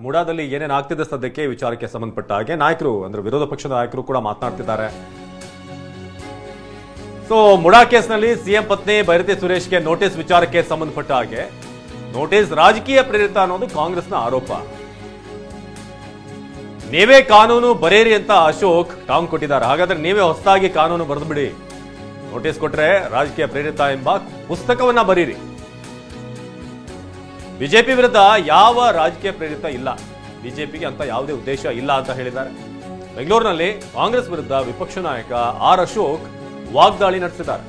ಮುಡಾದಲ್ಲಿ ಏನೇನು ಆಗ್ತಿದೆ ಸದ್ಯಕ್ಕೆ ವಿಚಾರಕ್ಕೆ ಸಂಬಂಧಪಟ್ಟ ಹಾಗೆ ನಾಯಕರು ಅಂದ್ರೆ ವಿರೋಧ ಪಕ್ಷದ ನಾಯಕರು ಕೂಡ ಮಾತನಾಡ್ತಿದ್ದಾರೆ. ಸೊ ಮುಡಾ ಕೇಸ್ನಲ್ಲಿ ಸಿಎಂ ಪತ್ನಿ ಬೈರತಿ ಸುರೇಶ್ಗೆ ನೋಟಿಸ್ ವಿಚಾರಕ್ಕೆ ಸಂಬಂಧಪಟ್ಟ ಹಾಗೆ ನೋಟಿಸ್ ರಾಜಕೀಯ ಪ್ರೇರಿತ ಅನ್ನೋದು ಕಾಂಗ್ರೆಸ್ನ ಆರೋಪ. ನೀವೇ ಕಾನೂನು ಬರೆಯಿರಿ ಅಂತ ಅಶೋಕ್ ಟಾಂಗ್ ಕೊಟ್ಟಿದ್ದಾರೆ. ಹಾಗಾದ್ರೆ ನೀವೇ ಹೊಸದಾಗಿ ಕಾನೂನು ಬರೆದು ಬಿಡಿ, ನೋಟಿಸ್ ಕೊಟ್ರೆ ರಾಜಕೀಯ ಪ್ರೇರಿತ ಎಂಬ ಪುಸ್ತಕವನ್ನ ಬರೀರಿ. ಬಿಜೆಪಿ ವಿರುದ್ಧ ಯಾವ ರಾಜಕೀಯ ಪ್ರೇರಿತ ಇಲ್ಲ, ಬಿಜೆಪಿಗೆ ಅಂತ ಯಾವುದೇ ಉದ್ದೇಶ ಇಲ್ಲ ಅಂತ ಹೇಳಿದ್ದಾರೆ. ಬೆಂಗಳೂರಿನಲ್ಲಿ ಕಾಂಗ್ರೆಸ್ ವಿರುದ್ಧ ವಿಪಕ್ಷ ನಾಯಕ ಆರ್ ಅಶೋಕ್ ವಾಗ್ದಾಳಿ ನಡೆಸಿದ್ದಾರೆ.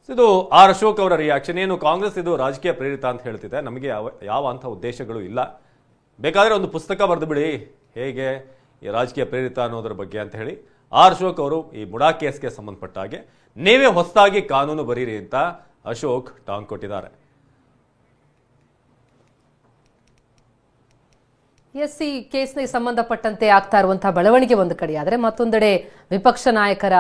ಇದು ಆರ್ ಅಶೋಕ್ ಅವರ ರಿಯಾಕ್ಷನ್. ಏನು ಕಾಂಗ್ರೆಸ್ ಇದು ರಾಜಕೀಯ ಪ್ರೇರಿತ ಅಂತ ಹೇಳ್ತಿದೆ, ನಮಗೆ ಯಾವ ಅಂತ ಉದ್ದೇಶಗಳು ಇಲ್ಲ, ಬೇಕಾದ್ರೆ ಒಂದು ಪುಸ್ತಕ ಬರೆದು ಬಿಡಿ ಹೇಗೆ ಈ ರಾಜಕೀಯ ಪ್ರೇರಿತ ಅನ್ನೋದ್ರ ಬಗ್ಗೆ ಅಂತ ಹೇಳಿ ಆರ್ ಅಶೋಕ್ ಅವರು ಈ ಮುಡಾ ಕೇಸ್ಗೆ ಸಂಬಂಧಪಟ್ಟ ಹಾಗೆ ನೀವೇ ಹೊಸದಾಗಿ ಕಾನೂನು ಬರೀರಿ ಅಂತ ಅಶೋಕ್ ಟಾಂಗ್ ಕೊಟ್ಟಿದ್ದಾರೆ. ಎಸ್, ಈ ಕೇಸ್ಗೆ ಸಂಬಂಧಪಟ್ಟಂತೆ ಆಗ್ತಾ ಇರುವಂತಹ ಬೆಳವಣಿಗೆ ಒಂದು ಕಡೆ ಆದರೆ ಮತ್ತೊಂದೆಡೆ ವಿಪಕ್ಷ ನಾಯಕರ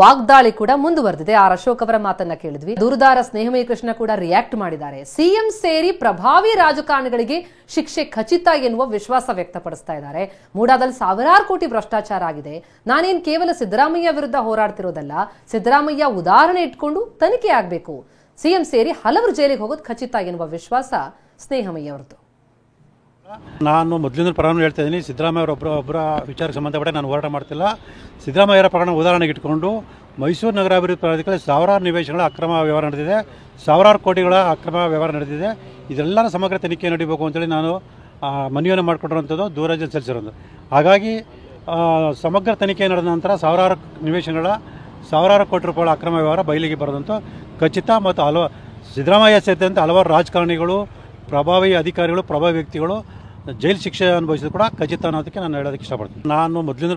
ವಾಗ್ದಾಳಿ ಕೂಡ ಮುಂದುವರೆದಿದೆ. ಆರ್ ಅಶೋಕ್ ಅವರ ಮಾತನ್ನ ಕೇಳಿದ್ವಿ. ದೂರುದಾರ ಸ್ನೇಹಮಯಿ ಕೃಷ್ಣ ಕೂಡ ರಿಯಾಕ್ಟ್ ಮಾಡಿದ್ದಾರೆ. ಸಿಎಂ ಸೇರಿ ಪ್ರಭಾವಿ ರಾಜಕಾರಣಿಗಳಿಗೆ ಶಿಕ್ಷೆ ಖಚಿತ ಎನ್ನುವ ವಿಶ್ವಾಸ ವ್ಯಕ್ತಪಡಿಸ್ತಾ ಇದ್ದಾರೆ. ಮೂಡಾದಲ್ಲಿ ಸಾವಿರಾರು ಕೋಟಿ ಭ್ರಷ್ಟಾಚಾರ ಆಗಿದೆ, ನಾನೇನ್ ಕೇವಲ ಸಿದ್ದರಾಮಯ್ಯ ವಿರುದ್ಧ ಹೋರಾಡ್ತಿರೋದಲ್ಲ, ಸಿದ್ದರಾಮಯ್ಯ ಉದಾಹರಣೆ ಇಟ್ಕೊಂಡು ತನಿಖೆ ಆಗ್ಬೇಕು, ಸಿಎಂ ಸೇರಿ ಹಲವರು ಜೈಲಿಗೆ ಹೋಗೋದು ಖಚಿತ ಎನ್ನುವ ವಿಶ್ವಾಸ ಸ್ನೇಹಮಯ್ಯ ಅವರದ್ದು. ನಾನು ಮೊದಲಿಂದ ಪ್ರಕರಣ ಹೇಳ್ತಾ ಇದ್ದೀನಿ, ಸಿದ್ದರಾಮಯ್ಯ ಒಬ್ಬರ ವಿಚಾರಕ್ಕೆ ಸಂಬಂಧಪಟ್ಟ ನಾನು ಹೋರಾಟ ಮಾಡ್ತಿಲ್ಲ. ಸಿದ್ದರಾಮಯ್ಯರ ಪ್ರಕರಣ ಉದಾಹರಣೆಗೆ ಇಟ್ಕೊಂಡು ಮೈಸೂರು ನಗರಾಭಿವೃದ್ಧಿ ಪ್ರಾಧಿಕಾರದಲ್ಲಿ ಸಾವಿರಾರು ನಿವೇಶನಗಳ ಅಕ್ರಮ ವ್ಯವಹಾರ ನಡೆದಿದೆ, ಸಾವಿರಾರು ಕೋಟಿಗಳ ಅಕ್ರಮ ವ್ಯವಹಾರ ನಡೆದಿದೆ. ಇದೆಲ್ಲರ ಸಮಗ್ರ ತನಿಖೆ ನಡೀಬೇಕು ಅಂತೇಳಿ ನಾನು ಮನವಿಯನ್ನು ಮಾಡಿಕೊಂಡಿರುವಂಥದ್ದು, ದೂರಜ ಸಲ್ಲಿಸಿರೋದು. ಹಾಗಾಗಿ ಸಮಗ್ರ ತನಿಖೆ ನಡೆದ ನಂತರ ಸಾವಿರಾರು ನಿವೇಶನಗಳ ಸಾವಿರಾರು ಕೋಟಿ ರೂಪಾಯಿಗಳ ಅಕ್ರಮ ವ್ಯವಹಾರ ಬಯಲಿಗೆ ಬರೋದಂತೂ ಖಚಿತ. ಮತ್ತು ಸಿದ್ದರಾಮಯ್ಯ ಸೇರಿದಂತೆ ಹಲವಾರು ರಾಜಕಾರಣಿಗಳು, ಪ್ರಭಾವಿ ಅಧಿಕಾರಿಗಳು, ಪ್ರಭಾವಿ ವ್ಯಕ್ತಿಗಳು ಜೈಲು ಶಿಕ್ಷೆ ಅನುಭವಿಸಿದ್ರು ಕೂಡ ಖಚಿತ ಅನ್ನೋದಕ್ಕೆ ನಾನು ಹೇಳೋದಕ್ಕೆ ಇಷ್ಟಪಡ್ತೀನಿ. ನಾನು ಮೊದಲಿಂದ